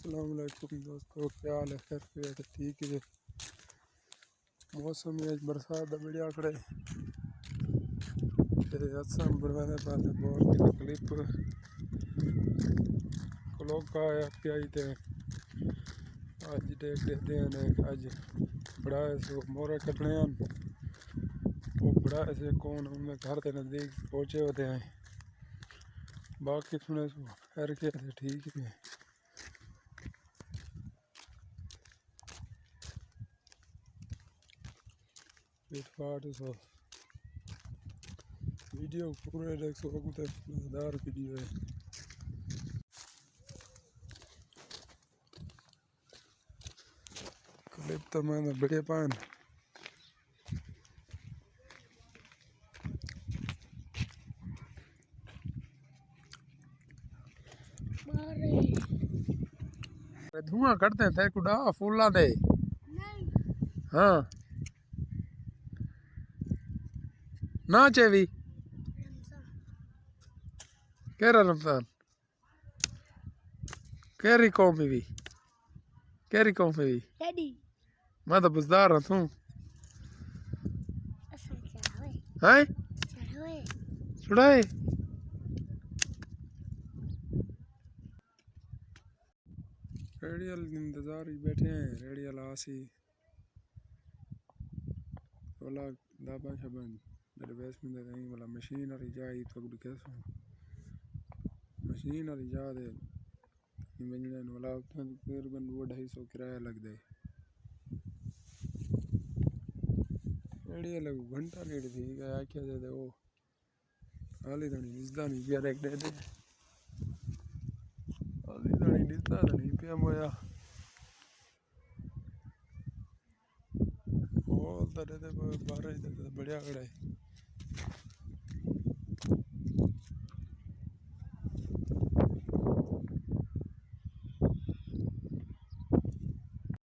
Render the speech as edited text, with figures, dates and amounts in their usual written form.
अस्सलाम वालेकुम दोस्तों, क्या हाल है? खैर खैरियत ठीक है। मौसम आज बरसात का बढ़िया आकड़े असम बनवाने पास बोर की क्लिप क्लोक का आई थे अज देख देते हैं। अज बड़ा सो मोरे कटने वो बड़ा ऐसे कौन उनमें घर के नज़दीक पहुँचे होते हैं। बाकी सुने सो खैर खैरियत ठीक है। सो वीडियो पूरे देख सो मज़ेदार वीडियो है। क्लिप तो मैंने बढ़िया पान धुआं करते थे कुड़ा फूला दे। हाँ ना चेवी केरा रमजान केरी कौम में भी केरी कौम में भी मैं तो बुजदार हूँ। तू है छुड़ाए रेडियल इंतजार ही बैठे हैं। रेडियल आसी वाला दाबा शबन मेरे बेस में दे नहीं वाला मशीन वाली जाई तो कुछ कैसे मशीन वाली जा दे मंजने वाला तकरीबन 250 किराया लग दे। रेडियल घंटा लेट थी क्या क्या दे दे वो हाली तो नहीं निस्दा नहीं पिया देख दे दे हाली तो नहीं निस्दा नहीं पिया मोया दे दे 12 बढ़िया खड़ा है।